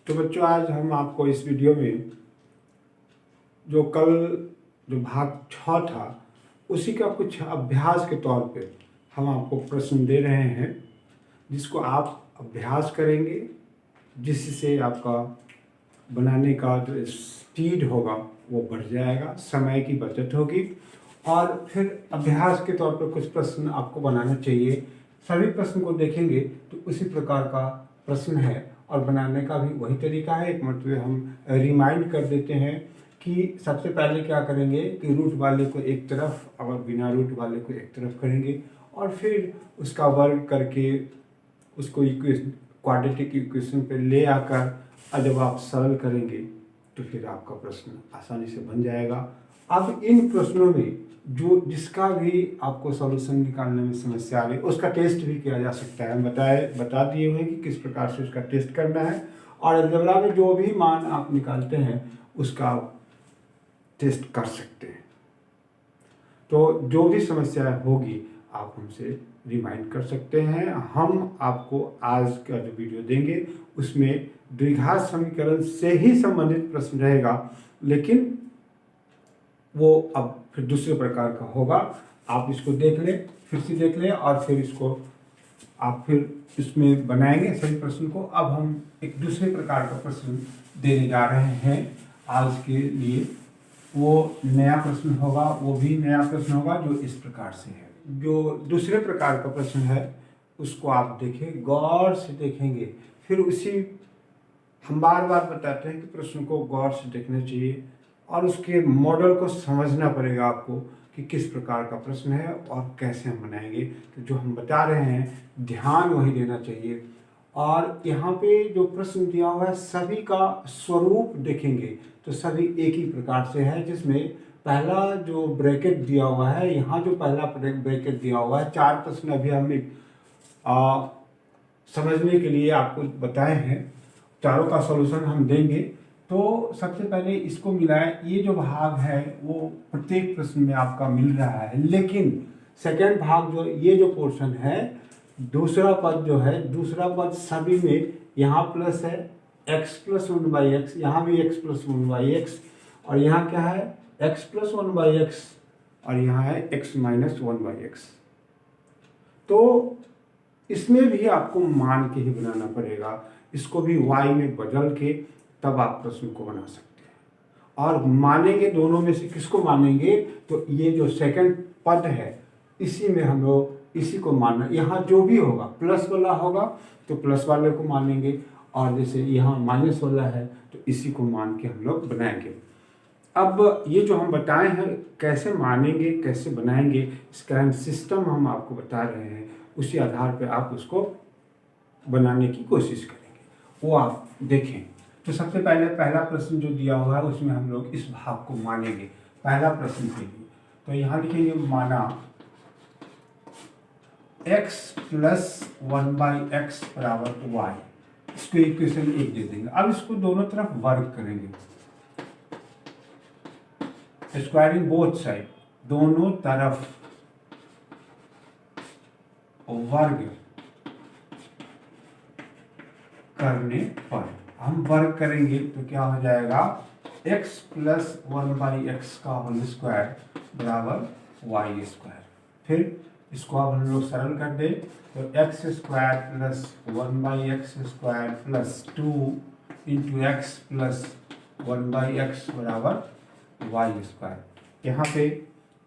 तो बच्चों, आज हम आपको इस वीडियो में जो कल जो भाग 6 था उसी का कुछ अभ्यास के तौर पे हम आपको प्रश्न दे रहे हैं, जिसको आप अभ्यास करेंगे, जिससे आपका बनाने का जो स्पीड होगा वो बढ़ जाएगा, समय की बचत होगी। और फिर अभ्यास के तौर पर कुछ प्रश्न आपको बनाना चाहिए। सभी प्रश्न को देखेंगे तो उसी प्रकार का प्रश्न है और बनाने का भी वही तरीका है। एक मतलब हम रिमाइंड कर देते हैं कि सबसे पहले क्या करेंगे कि रूट वाले को एक तरफ और बिना रूट वाले को एक तरफ करेंगे, और फिर उसका वर्ग करके उसको क्वाड्रेटिक इक्वेशन पे ले आकर जब आप सरल करेंगे तो फिर आपका प्रश्न आसानी से बन जाएगा। अब इन प्रश्नों में जो जिसका भी आपको सॉल्यूशन निकालने में समस्या आ रही है उसका टेस्ट भी किया जा सकता है। हम बता दिए हुए हैं कि किस प्रकार से उसका टेस्ट करना है, और अलजेब्रा में जो भी मान आप निकालते हैं उसका टेस्ट कर सकते हैं। तो जो भी समस्या होगी आप हमसे रिमाइंड कर सकते हैं। हम आपको आज का जो वीडियो देंगे उसमें द्विघात समीकरण से ही संबंधित प्रश्न रहेगा, लेकिन वो अब फिर दूसरे प्रकार का होगा। आप इसको देख लें, फिर से देख लें, और फिर इसको आप फिर इसमें बनाएंगे सभी प्रश्न को। अब हम एक दूसरे प्रकार का प्रश्न देने जा रहे हैं आज के लिए। वो नया प्रश्न होगा, वो भी नया प्रश्न होगा जो इस प्रकार से है। जो दूसरे प्रकार का प्रश्न है उसको आप देखें, गौर से देखेंगे। फिर उसी हम बार बार बताते हैं कि प्रश्न को गौर से देखना चाहिए और उसके मॉडल को समझना पड़ेगा आपको कि किस प्रकार का प्रश्न है और कैसे हम बनाएंगे। तो जो हम बता रहे हैं ध्यान वही देना चाहिए। और यहाँ पे जो प्रश्न दिया हुआ है सभी का स्वरूप देखेंगे तो सभी एक ही प्रकार से है, जिसमें पहला जो ब्रैकेट दिया हुआ है, यहाँ जो पहला ब्रैकेट दिया हुआ है, 4 प्रश्न अभी हम समझने के लिए आपको बताए हैं, चारों का सॉल्यूशन हम देंगे। तो सबसे पहले इसको मिलाएं। ये जो भाग है वो प्रत्येक प्रश्न में आपका मिल रहा है, लेकिन सेकेंड भाग जो ये जो पोर्शन है, दूसरा पद जो है, दूसरा पद सभी में यहाँ प्लस है x + 1/x, यहाँ भी x + 1/x, और यहाँ क्या है x + 1/x, और यहाँ है x - 1/x। तो इसमें भी आपको मान के ही बनाना पड़ेगा, इसको भी y में बदल के तब आप प्रश्न को बना सकते हैं। और मानेंगे दोनों में से किसको मानेंगे, तो ये जो सेकंड पद है इसी में हम लोग इसी को मानना। यहाँ जो भी होगा प्लस वाला होगा तो प्लस वाले को मानेंगे, और जैसे यहाँ माइनस वाला है तो इसी को मान के हम लोग बनाएंगे। अब ये जो हम बताए हैं कैसे मानेंगे कैसे बनाएंगे, इसका हम सिस्टम हम आपको बता रहे हैं, उसी आधार पर आप उसको बनाने की कोशिश करेंगे, वो आप देखें। तो सबसे पहले पहला प्रश्न जो दिया हुआ है उसमें हम लोग इस भाग को मानेंगे। पहला प्रश्न के लिए तो यहाँ लिखेंगे माना x + 1/x = y। इसको इक्वेशन 1 दे देंगे। अब इसको दोनों तरफ वर्ग करेंगे, स्क्वायरिंग बोथ साइड, दोनों तरफ वर्ग करने पर हम वर्ग करेंगे तो क्या हो जाएगा, x + 1/x ² = y²। फिर इसको अब हम लोग सरल कर दें तो x² + 1/x² + 2 × x + 1/x = y²।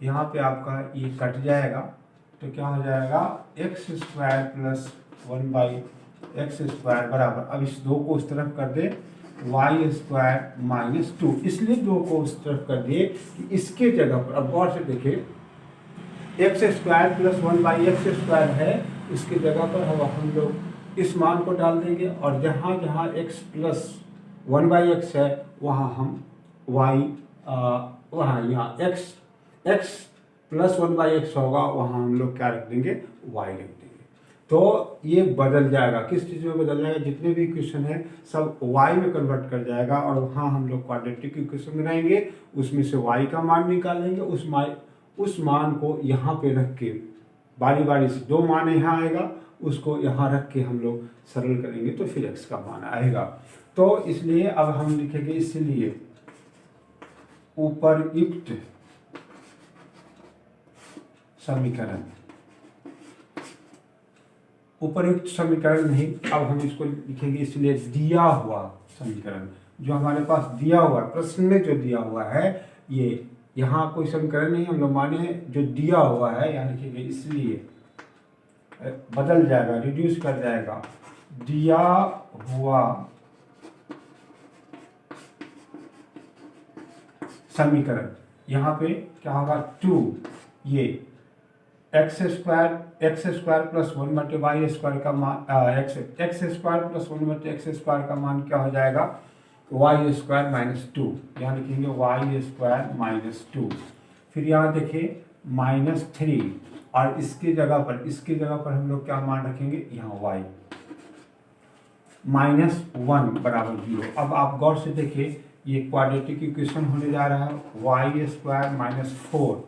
यहाँ पे आपका ये कट जाएगा तो क्या हो जाएगा, x² + 1/x² बराबर, अब इस 2 को उस तरफ कर दे y² - 2। इसलिए 2 को उस तरफ कर दिए कि इसके जगह पर, अब गौर से देखिए, x² + 1/x² है, इसके जगह पर हम लोग इस मान को डाल देंगे, और जहाँ जहाँ x + 1/x है वहाँ हम y वहाँ यहाँ x + 1/x होगा, वहाँ हम लोग क्या रख देंगे, y रख देंगे। तो ये बदल जाएगा, किस चीज़ में बदल जाएगा, जितने भी इक्वेशन है सब y में कन्वर्ट कर जाएगा, और वहाँ हम लोग क्वाड्रेटिक इक्वेशन बनाएंगे, उसमें से y का मान निकालेंगे, उस मान को यहाँ पे रख के बारी बारी से 2 मान यहाँ आएगा, उसको यहाँ रख के हम लोग सरल करेंगे तो फिर x का मान आएगा। तो इसलिए अब हम लिखेंगे, इसलिए उपरयुक्त समीकरण, उपरयुक्त समीकरण नहीं, अब हम इसको लिखेंगे इसलिए दिया हुआ समीकरण। जो हमारे पास दिया हुआ प्रश्न में जो दिया हुआ है, ये यहाँ कोई समीकरण नहीं हम लोग माने, जो दिया हुआ है यहाँ लिखेंगे, इसलिए बदल जाएगा, रिड्यूस कर जाएगा, दिया हुआ समीकरण। यहाँ पे क्या होगा, 2 ये एक्स स्क्वायर प्लस 1 बटे वाई स्क्वायर का मान, एक्स स्क्वायर प्लस 1 बटे एक्स स्क्वायर का मान क्या हो जाएगा, वाई स्क्वायर माइनस 2। यहाँ लिखेंगे वाई स्क्वायर माइनस 2। फिर यहाँ देखिए -3 और इसकी जगह पर हम लोग क्या मान रखेंगे, यहाँ y -1 बराबर 0। अब आप गौर से देखिए, ये क्वाड्रेटिक इक्वेशन होने जा रहा है, Y square minus 4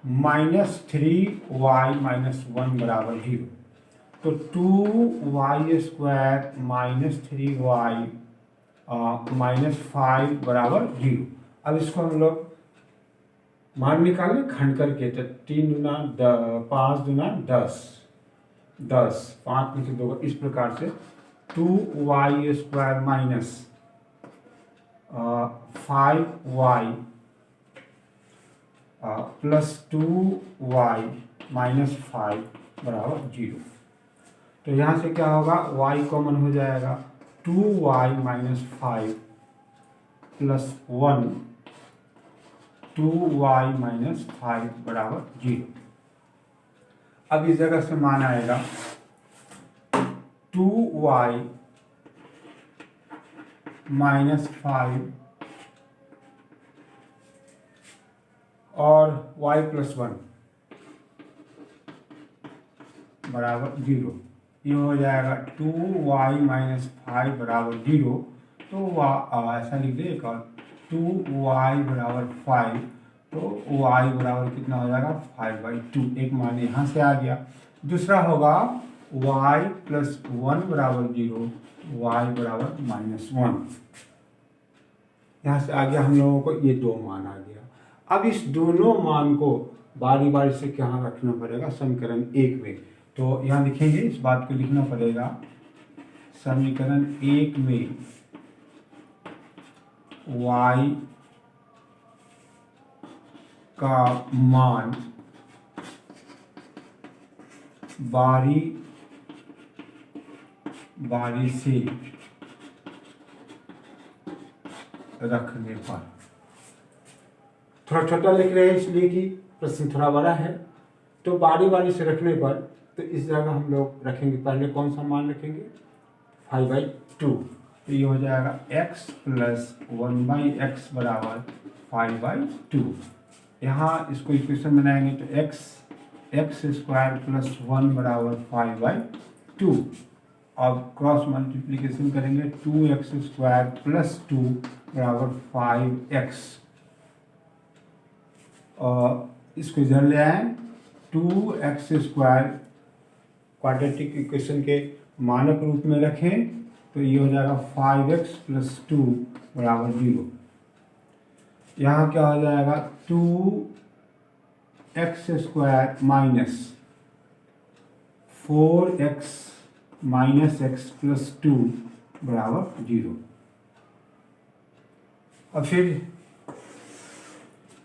-3y minus 1 बराबर 0। तो 2y square minus 3y minus 5 बराबर 0। अब इसको हम लोग मान निकालें खंड करके, तो 3 दूना 5 दूना 10, 5 में से 2, इस प्रकार से 2y square minus 5y plus 2y minus 5 बराबर 0। तो यहाँ से क्या होगा, y कॉमन हो जाएगा, 2y minus 5 plus 1, 2y minus 5 बराबर 0। अब इस जगह से मान आएगा 2y माइनस 5 और y प्लस 1 बराबर 0। ये हो जाएगा 2y माइनस 5 बराबर 0। तो ऐसा लिख दे एक और, 2y बराबर 5, तो y बराबर कितना हो जाएगा, 5/2। एक मान यहाँ से आ गया। दूसरा होगा y प्लस 1 बराबर 0, y बराबर -1। यहाँ से आ गया हम लोगों को, ये 2 मान आ गया। अब इस दोनों मान को बारी बारी से कहाँ रखना पड़ेगा, समीकरण 1 में। तो यहाँ लिखेंगे, इस बात को लिखना पड़ेगा, समीकरण 1 में y का मान बारी बारी से रखने पर, थोड़ा छोटा लिख रहे हैं इसलिए कि प्रश्न थोड़ा बड़ा है, तो बारी बारी से रखने पर, तो इस जगह हम लोग रखेंगे, पहले कौन सा मान रखेंगे, 5/2। तो ये हो जाएगा x प्लस 1/x बराबर 5/2। यहाँ इसको इक्वेशन बनाएंगे तो x स्क्वायर प्लस 1 बराबर 5/2। अब क्रॉस मल्टीप्लिकेशन करेंगे, 2x स्क्वायर प्लस 2 बराबर 5x। और इसको इधर ले आए, 2x स्क्वायर क्वाड्रेटिक इक्वेशन के मानक रूप में रखें, तो ये हो जाएगा 5x प्लस 2 बराबर 0। यहाँ क्या हो जाएगा, 2x square minus 4x minus x plus 2 बराबर 0। और फिर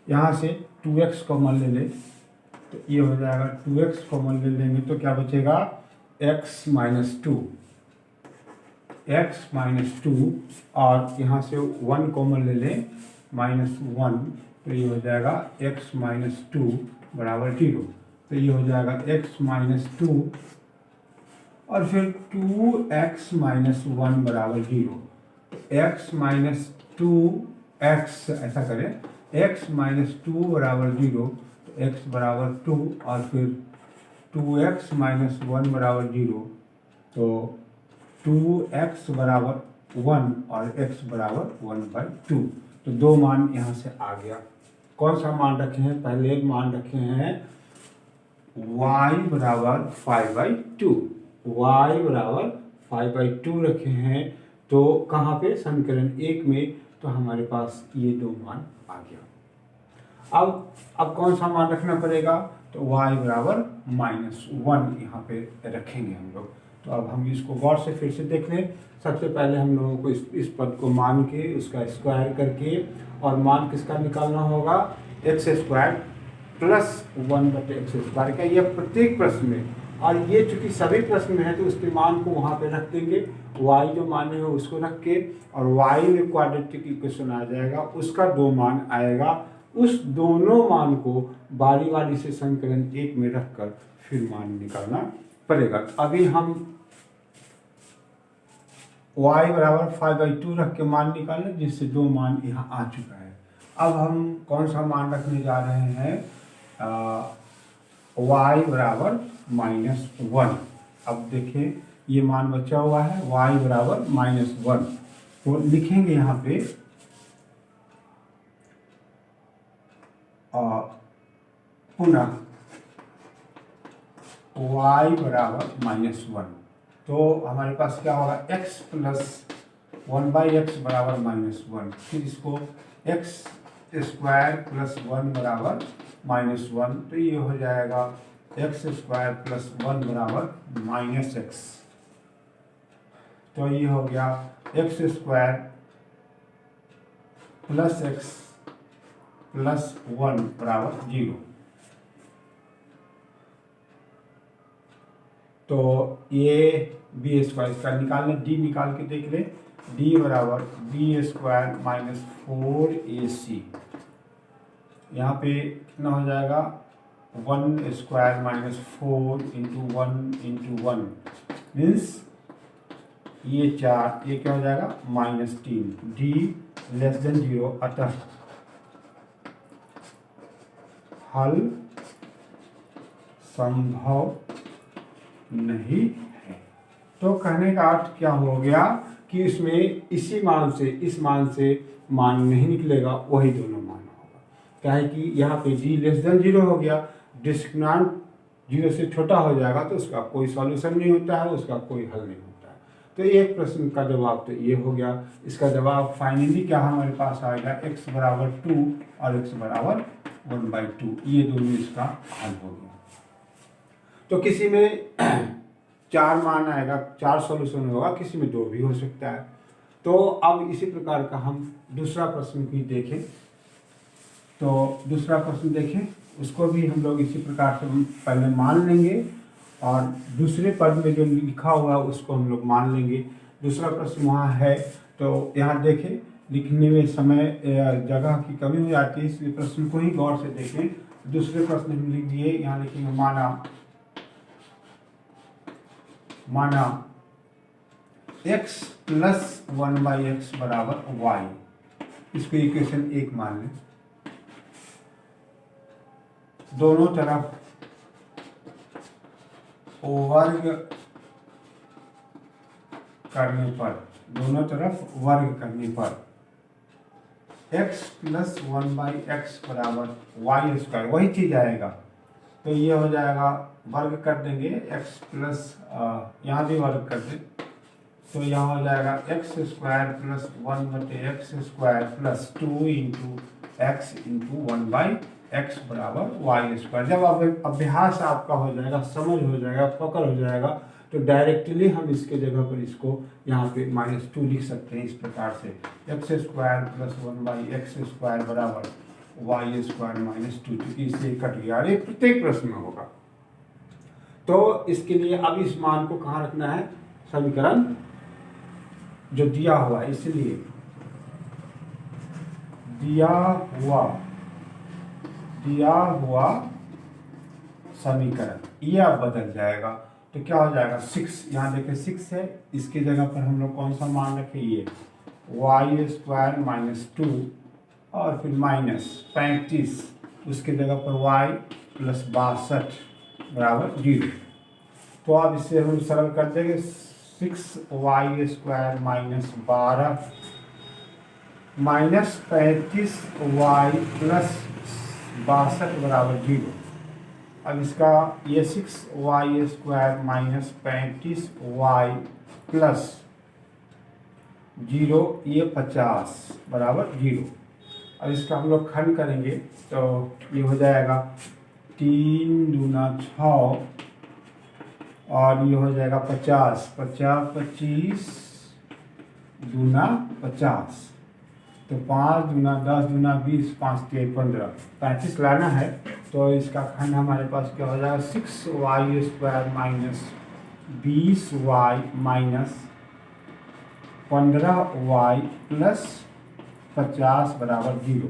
यहाँ से 2x कॉमन ले ले, तो ये हो जाएगा 2x कॉमन ले लेंगे तो क्या बचेगा, x माइनस 2, और यहाँ से 1 कॉमन ले लें, -1, तो ये हो जाएगा x माइनस 2 बराबर 0। तो ये हो जाएगा x माइनस 2 और फिर 2x माइनस 1 बराबर 0। तो x माइनस 2x, ऐसा करें, x माइनस 2 बराबर 0, तो x बराबर 2, और फिर 2x माइनस 1 बराबर 0, तो 2x बराबर 1 और x बराबर 1/2। तो 2 मान यहाँ से आ गया। कौन सा मान रखे हैं, पहले मान रखे हैं y बराबर 5/2। y बराबर 5/2 रखे हैं, तो कहाँ पे समीकरण 1 में, तो हमारे पास ये दो मान आ गया। अब कौन सा मान रखना पड़ेगा, तो y बराबर -1 यहाँ पे रखेंगे हम लोग। तो अब हम इसको गौर से फिर से देख लें। सबसे पहले हम लोगों को इस पद को मान के उसका स्क्वायर करके, और मान किसका निकालना होगा, x² प्लस 1/x² का, यह प्रत्येक प्रश्न में, और ये चूंकि सभी प्रश्न में है तो उसके मान को वहाँ पे रख देंगे, y जो मान है उसको रख के, और y में क्वाड्रेटिक इक्वेशन आ जाएगा, उसका 2 मान आएगा। उस दोनों मान को बारी बारी से समीकरण 1 में रखकर फिर मान निकालना पड़ेगा। अभी हम y बराबर 5/2 रख के मान निकालें, जिससे 2 मान यहाँ आ चुका है। अब हम कौन सा मान रखने जा रहे हैं, y बराबर -1। अब देखिए ये मान बचा हुआ है, y बराबर -1, तो लिखेंगे यहाँ पे पुनः y बराबर -1, तो हमारे पास क्या होगा, x प्लस 1/x बराबर -1, फिर इसको x² प्लस 1 बराबर -1, तो ये हो जाएगा x² प्लस 1 बराबर -x, तो ये हो गया x² प्लस x प्लस 1 बराबर 0। तो ये b² का निकालने, d निकाल के देख ले, d बराबर b² माइनस 4ac, यहाँ पे कितना हो जाएगा, 1² माइनस 4 इंटू 1 इंटू 1 मीन्स ये 4, ये क्या हो जाएगा -3, d <0, अतः हल संभव नहीं है। तो कहने का अर्थ क्या हो गया कि इसमें इसी मान से इस मान से मान नहीं निकलेगा, वही दोनों मान होगा। क्या है कि यहाँ पे d < 0 हो गया, डिस्क्रिमिनेंट 0 से छोटा हो जाएगा तो उसका कोई सॉल्यूशन नहीं होता है, उसका कोई हल नहीं होता है। तो एक प्रश्न का जवाब तो ये हो गया। इसका जवाब फाइनली क्या हमारे पास आएगा, x बराबर 2 और x बराबर 1/2, ये दोनों इसका हल हो गया। तो किसी में 4 मान आएगा, 4 सॉल्यूशन होगा, किसी में 2 भी हो सकता है। तो अब इसी प्रकार का हम दूसरा प्रश्न भी देखें। तो दूसरा प्रश्न देखें, उसको भी हम लोग इसी प्रकार से हम पहले मान लेंगे और दूसरे पद में जो लिखा हुआ है उसको हम लोग मान लेंगे। दूसरा प्रश्न वहाँ है, तो यहाँ देखें, लिखने में समय जगह की कमी हो जाती है, इसलिए प्रश्न को ही गौर से देखें। दूसरे प्रश्न हम लिख दिए, यहाँ लिखेंगे माना x प्लस 1/x बराबर y, इसको इक्वेशन 1 मान लें। दोनों तरफ वर्ग करने पर x प्लस 1/x बराबर y², वही चीज आएगा। तो ये हो जाएगा, वर्ग कर देंगे x प्लस, यहाँ भी वर्ग कर दें, तो यहाँ हो जाएगा x² plus 1/x² plus 2 into x into 1/x बराबर y²। जब अभ्यास आपका हो जाएगा, समझ हो जाएगा, पकड़ हो जाएगा, तो डायरेक्टली हम इसके जगह पर इसको यहाँ पे -2 लिख सकते हैं इस प्रकार से, x² प्लस 1/x² बराबर y² -2, क्योंकि इससे कट गया, ये प्रत्येक प्रश्न में होगा। तो इसके लिए अब इस मान को कहाँ रखना है, समीकरण जो दिया हुआ है, इसलिए दिया हुआ समीकरण ये अब बदल जाएगा। तो क्या हो जाएगा, 6, यहाँ देखें 6 है, इसके जगह पर हम लोग कौन सा मान रखें, ये y² -2 और फिर -35, उसके जगह पर y प्लस 62 बराबर 0। तो अब इसे हम सरल कर देंगे, 6y² -12 -35y प्लस 62 बराबर 0। अब इसका ये 6y² माइनस 35y प्लस 0 ये 50 बराबर 0। अब इसका हम लोग खंड करेंगे तो ये हो जाएगा 3 दूना 6 और ये हो जाएगा 50, 50 25 दूना 50, तो 5 दूना 10 दूना 20, 5 3 15, 35 लाना है। तो इसका खंड हमारे पास क्या हो जाएगा 6y² minus 20y minus 15y plus 50 बराबर 0।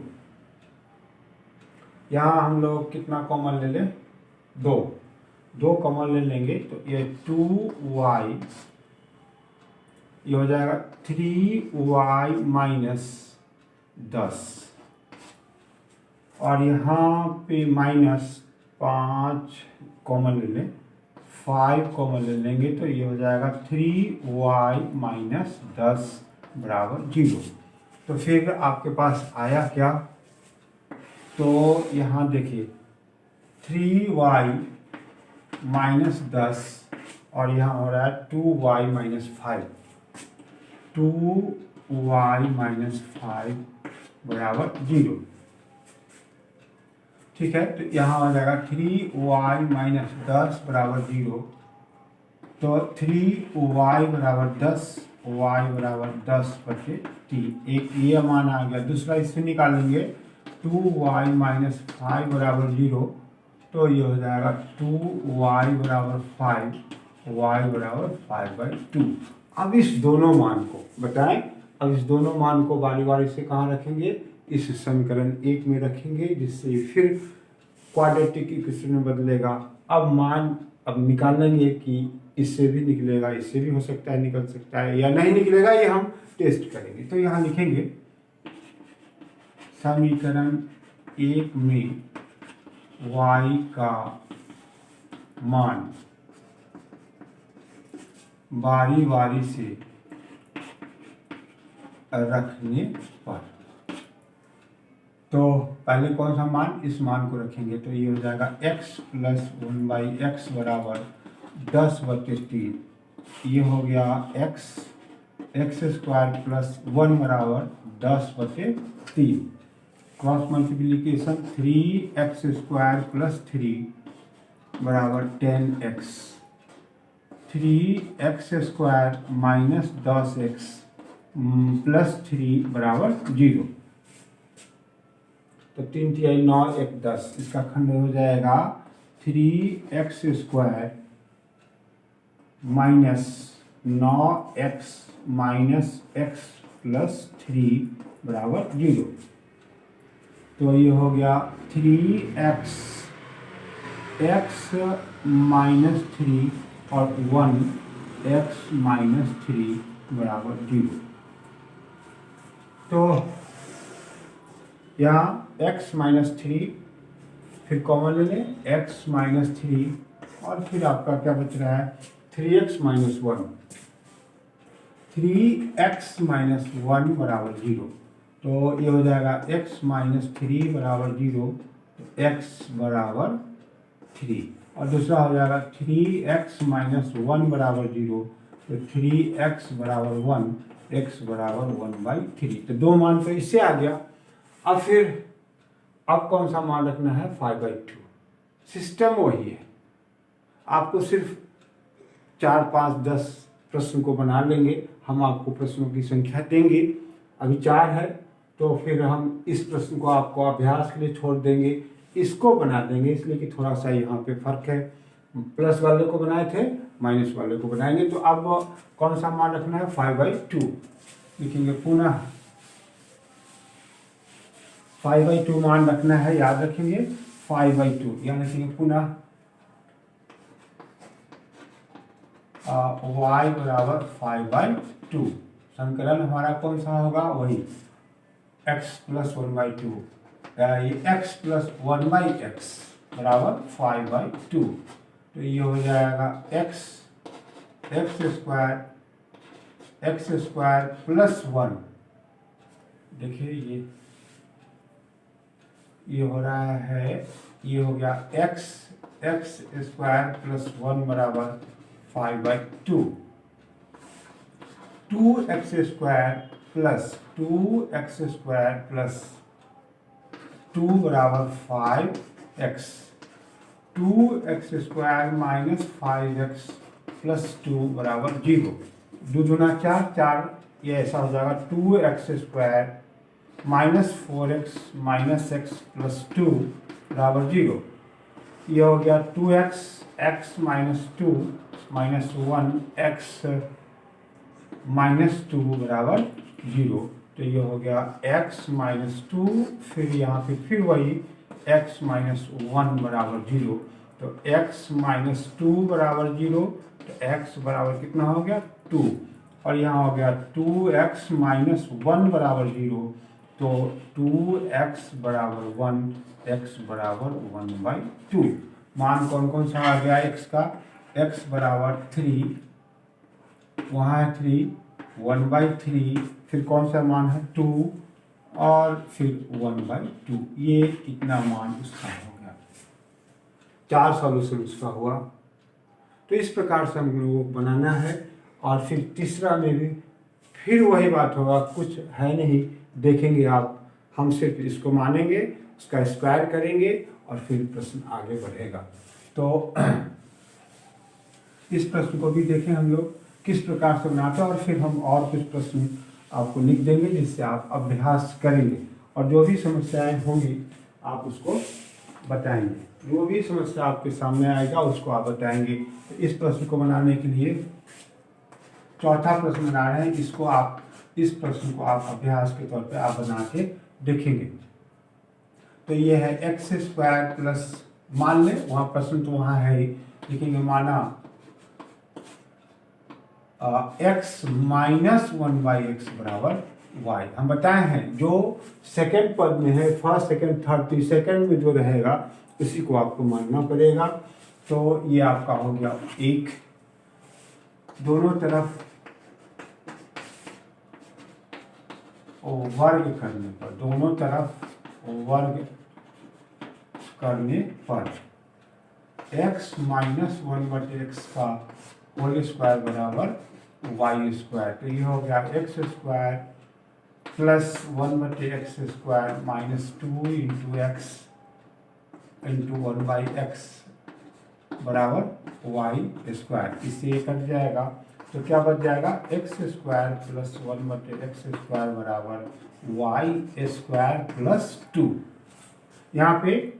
यहाँ हम लोग कितना कॉमन ले लें, 2 कॉमन ले लेंगे तो ये 2y, ये हो जाएगा 3y माइनस 10 और यहाँ पे माइनस 5 कॉमन ले लें, 5 कॉमन ले लेंगे तो ये हो जाएगा 3y माइनस 10 बराबर 0। तो फिर आपके पास आया क्या, तो यहाँ देखिए 3y माइनस 10 और यहाँ हो रहा है 2y माइनस 5, 2y माइनस 5 बराबर 0। ठीक है, तो यहाँ हो जाएगा 3y माइनस 10 बराबर 0। तो 3y बराबर 10, y बराबर 10/3, एक ये मान आ गया। दूसरा इससे निकालेंगे 2y माइनस 5 बराबर 0, तो ये हो जाएगा 2y बराबर 5, y बराबर 5/2। अब इस दोनों मान को बताएं, अब इस दोनों मान को बारी बारी से कहाँ रखेंगे, इस समीकरण 1 में रखेंगे, जिससे फिर क्वाड्रेटिक इक्वेशन में बदलेगा। अब मान अब निकालेंगे कि इससे भी निकलेगा, इससे भी हो सकता है, निकल सकता है या नहीं निकलेगा, ये हम टेस्ट करेंगे। तो यहाँ लिखेंगे समीकरण 1 में y का मान बारी बारी से रखने पर, तो पहले कौन सा मान, इस मान को रखेंगे तो ये हो जाएगा x प्लस 1/x बराबर 10/3, ये हो गया x² प्लस 1 बराबर 10/3, क्रॉस मल्टीप्लिकेशन 3x² प्लस 3 बराबर 10x, 3x² minus 10x plus 3 बराबर 0। तो 3 3 9 1 10, इसका खंड हो जाएगा 3x² minus 9x minus x plus 3 बराबर 0। तो ये हो गया 3x माइनस 3 और 1x माइनस 3 बराबर 0। तो यहाँ x माइनस 3 फिर कॉमन ले लें, x माइनस 3 और फिर आपका क्या बच रहा है 3x माइनस 1, 3x माइनस 1 बराबर 0। तो ये हो जाएगा x माइनस 3 बराबर 0, तो x बराबर 3, और दूसरा हो जाएगा 3x माइनस 1 बराबर 0, तो 3x बराबर 1, x बराबर 1/3। तो दो मान तो इससे आ गया। अब फिर अब कौन सा मान रखना है 5/2, सिस्टम वही है। आपको सिर्फ 4 5 10 प्रश्न को बना लेंगे, हम आपको प्रश्नों की संख्या देंगे। अभी 4 है तो फिर हम इस प्रश्न को आपको अभ्यास के लिए छोड़ देंगे, इसको बना देंगे, इसलिए कि थोड़ा सा यहाँ पे फर्क है, प्लस वाले को बनाए थे माइनस वाले को बनाएंगे। तो अब कौन सा मान रखना है 5/2 लिखेंगे, पुनः 5/2 मान रखना है, याद रखेंगे 5/2, यानी लिखेंगे पुनः y बराबर 5/2। संकलन हमारा कौन सा होगा, वही x प्लस 1/2, ये x प्लस 1/x बराबर 5/2। तो ये हो जाएगा x स्क्वायर प्लस 1, देखिए ये हो रहा है, ये हो गया x एक्स स्क्वायर प्लस 1 बराबर 5/2, 2x स्क्वायर प्लस 2 बराबर 5x, 2x square minus 5x plus 2 बराबर 0। 2 दूना 4, 4, ये ऐसा हो जाएगा 2x square minus 4x minus x plus 2 बराबर 0। ये हो गया 2x, x minus 2 minus 1 x minus 2 बराबर 0। तो ये हो गया x माइनस 2, फिर यहाँ पे फिर वही x माइनस 1 बराबर 0। तो x माइनस 2 बराबर 0, तो x बराबर कितना हो गया 2, और यहाँ हो गया 2x माइनस 1 बराबर 0, तो 2x बराबर 1, x बराबर 1/2। मान कौन कौन सा आ गया x का, x बराबर 3, वहाँ है 3, 1/3, फिर कौन सा मान है 2, और फिर 1/2। ये इतना मान उसका हो गया। 4 सॉल्यूशन उसका हुआ। तो इस प्रकार से हम लोगों को बनाना है। और फिर तीसरा में भी फिर वही बात होगा, कुछ है नहीं, देखेंगे आप, हम सिर्फ इसको मानेंगे, उसका स्क्वायर करेंगे और फिर प्रश्न आगे बढ़ेगा। तो इस प्रश्न को भी देखें हम लोग किस प्रकार से बनाते हैं, और फिर हम और कुछ प्रश्न आपको लिख देंगे जिससे आप अभ्यास करेंगे, और जो भी समस्याएं होंगी आप उसको बताएंगे। जो भी समस्या आपके सामने आएगा उसको आप बताएंगे। तो इस प्रश्न को बनाने के लिए चौथा प्रश्न बना रहे हैं, इसको आप, इस प्रश्न को आप अभ्यास के तौर पे आप बना के देखेंगे। तो ये है एक्स स्क्वायर प्लस, मान लें वहाँ प्रश्न तो वहाँ है ही, लिखेंगे माना x माइनस 1/x बराबर y। हम बताए हैं जो सेकेंड पद में है, फर्स्ट सेकेंड थर्ड, तो सेकेंड में जो रहेगा उसी को आपको मानना पड़ेगा। तो ये आपका हो गया 1, दोनों तरफ वर्ग करने पर, दोनों तरफ वर्ग करने पर x माइनस 1/x का होल स्क्वायर बराबर y स्क्वायर। तो ये हो गया x square plus 1/x square minus 2 into x into 1/x बराबर y स्क्वायर। इससे ये कट जाएगा, तो क्या बच जाएगा, x square plus 1/x square बराबर y स्क्वायर प्लस 2। यहाँ पे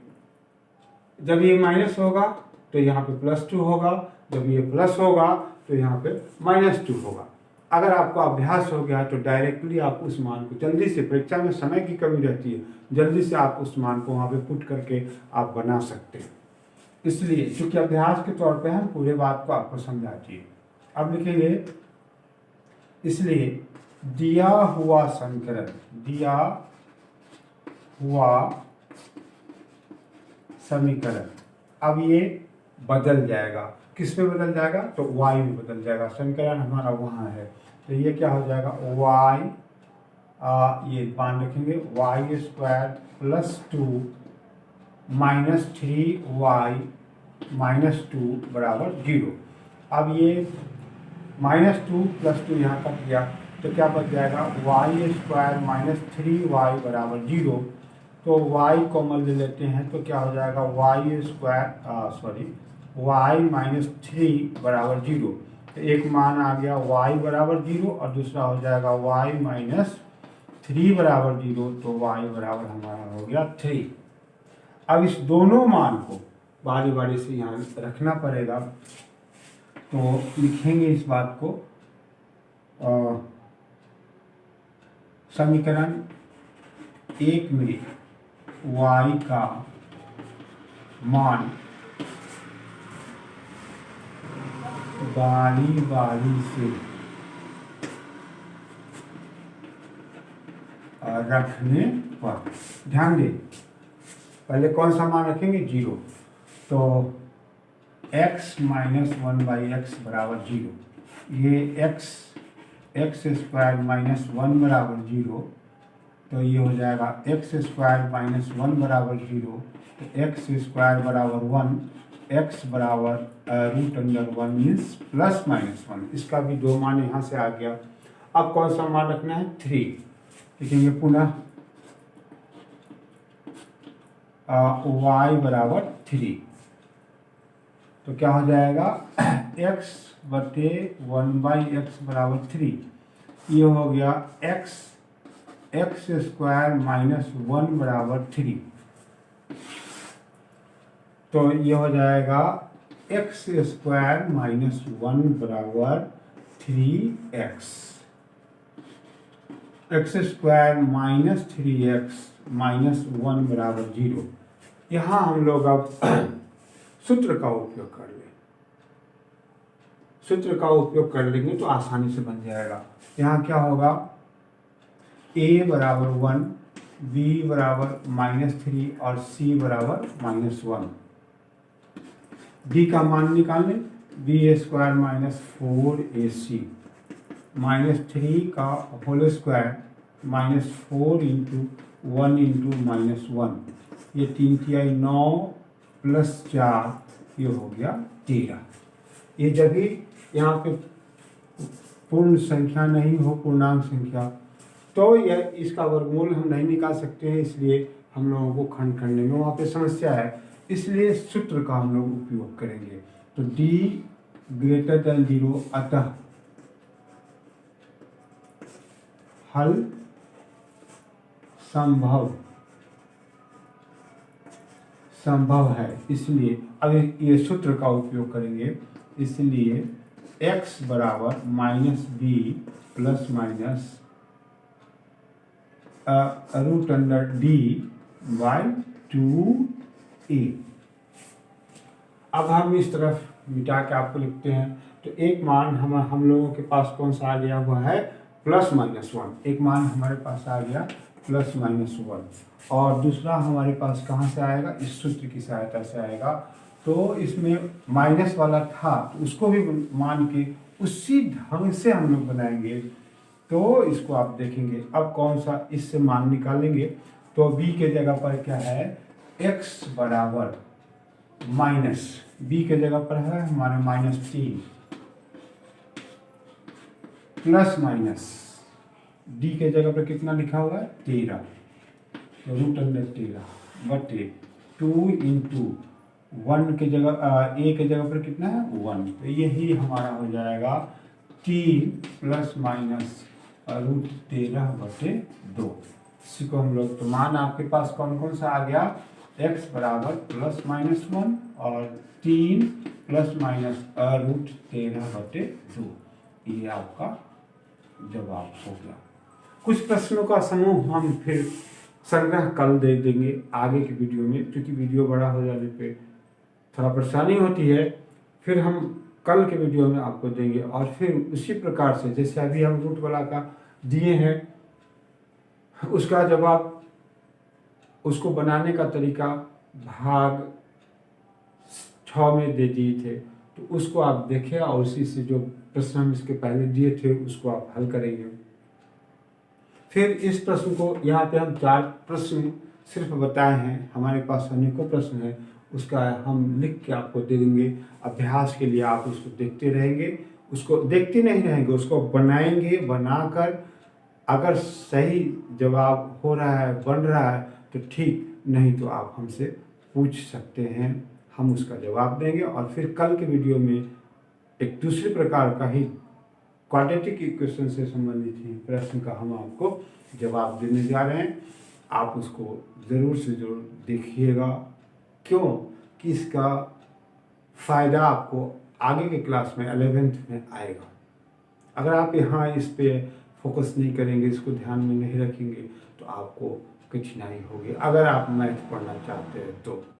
जब ये माइनस होगा तो यहाँ पे प्लस 2 होगा, जब ये प्लस होगा तो यहाँ पे माइनस 2 होगा। अगर आपको अभ्यास हो गया तो डायरेक्टली आप उस मान को जल्दी से, परीक्षा में समय की कमी रहती है, जल्दी से आप उस मान को वहाँ पे पुट करके आप बना सकते हैं। इसलिए चूंकि अभ्यास के तौर पे हम पूरे बात को आपको समझा दिए। अब लिखेंगे, इसलिए दिया हुआ समीकरण, दिया हुआ समीकरण अब ये बदल जाएगा, किस में बदल जाएगा, तो y में बदल जाएगा। समीकरण हमारा वहाँ है, तो ये क्या हो जाएगा, y, ये मान रखेंगे y square plus 2 minus 3y minus 2 बराबर 0। अब ये माइनस 2 प्लस 2 यहाँ कट गया, तो क्या बच जाएगा, y स्क्वायर माइनस 3y बराबर 0। तो y कॉमन ले लेते हैं, तो क्या हो जाएगा, y स्क्वायर y माइनस 3 बराबर 0। तो एक मान आ गया y बराबर 0 और दूसरा हो जाएगा y माइनस 3 बराबर 0। तो y बराबर हमारा हो गया 3। अब इस दोनों मान को बारी बारी से यहाँ रखना पड़ेगा। तो लिखेंगे इस बात को, समीकरण 1 में y का मान बारी बारी से रखने पर, ध्यान दें, पहले कौन सा मान रखेंगे, 0। तो x माइनस 1/x बराबर 0, ये एक्स स्क्वायर माइनस 1 बराबर 0। तो ये हो जाएगा एक्स स्क्वायर माइनस 1 बराबर 0। तो एक्स स्क्वायर बराबर 1, x बराबर √√1 मीन्स +-1। इसका भी दो मान यहाँ से आ गया। अब कौन सा मान रखना है? 3। लिखेंगे पुनः y बराबर 3। तो क्या हो जाएगा? x/1/x बराबर 3। ये हो गया x² - 1 बराबर 3। तो ये हो जाएगा x² - 1 बराबर 3x। x² - 3x - 1 बराबर 0। यहाँ हम लोग अब सूत्र का उपयोग कर लें। सूत्र का उपयोग कर लेंगे तो आसानी से बन जाएगा। यहाँ क्या होगा? a बराबर 1, b बराबर -3 और c बराबर -1। d का मान निकाल लें। b² - 4ac -3 का होल स्क्वायर -4 × 1 × -1। ये 3 तिहाई 9 + 4 ये हो गया 13। ये जब भी यहाँ पे पूर्ण संख्या नहीं हो, पूर्णांक संख्या, तो यह इसका वर्गमूल हम नहीं निकाल सकते हैं, इसलिए हम लोगों को खंड करने में वहाँ पे समस्या है। इसलिए सूत्र का हम लोग उपयोग करेंगे। तो d > 0, अतः हल संभव है। इसलिए अब ये सूत्र का उपयोग करेंगे। इसलिए x बराबर -b ± √d/2a। अब हम इस तरफ मिटा के आपको लिखते हैं। तो एक मान हम लोगों के पास कौन सा आ गया हुआ है? +-1। एक मान हमारे पास आ गया +-1, और दूसरा हमारे पास कहाँ से आएगा? इस सूत्र की सहायता से आएगा। तो इसमें माइनस वाला था, तो उसको भी मान के उसी ढंग से हम लोग बनाएंगे। तो इसको आप देखेंगे। अब कौन सा इससे मान निकालेंगे? तो b के जगह पर क्या है? x बराबर b के जगह पर है हमारे -3 ± d के जगह पर कितना लिखा हुआ है? 13। तो √13/2 × 1 के जगह a के जगह पर कितना है? 1। तो यही हमारा हो जाएगा 3 ± √13/2। इसी को हम लोग, तो मान आपके पास कौन कौन सा आ गया? x बराबर +-1 और 3 ± √13/2। ये आपका जवाब हो गया। कुछ प्रश्नों का समूह हम फिर संग्रह कल दे देंगे आगे की वीडियो में, क्योंकि वीडियो बड़ा हो जाने पे थोड़ा परेशानी होती है। फिर हम कल के वीडियो में आपको देंगे, और फिर उसी प्रकार से जैसे अभी हम रूट वाला का दिए हैं, उसका जवाब, उसको बनाने का तरीका भाग 6 में दे दिए थे। तो उसको आप देखें और उसी से जो प्रश्न हम इसके पहले दिए थे उसको आप हल करेंगे। फिर इस प्रश्न को, यहाँ पे हम 4 प्रश्न सिर्फ बताए हैं, हमारे पास अनेकों प्रश्न हैं, उसका हम लिख के आपको दे देंगे। अभ्यास के लिए आप उसको देखते रहेंगे, उसको देखते नहीं रहेंगे, उसको बनाएंगे। बनाकर अगर सही जवाब हो रहा है, बन रहा है तो ठीक, नहीं तो आप हमसे पूछ सकते हैं, हम उसका जवाब देंगे। और फिर कल के वीडियो में एक दूसरे प्रकार का ही क्वाड्रेटिक इक्वेशन से संबंधित ही प्रश्न का हम आपको जवाब देने जा रहे हैं। आप उसको ज़रूर से ज़रूर देखिएगा, क्यों कि इसका फ़ायदा आपको आगे के क्लास में 11th में आएगा। अगर आप यहाँ इस पे फोकस नहीं करेंगे, इसको ध्यान में नहीं रखेंगे, तो आपको कठिनाई होगी अगर आप मैथ पढ़ना चाहते हैं तो।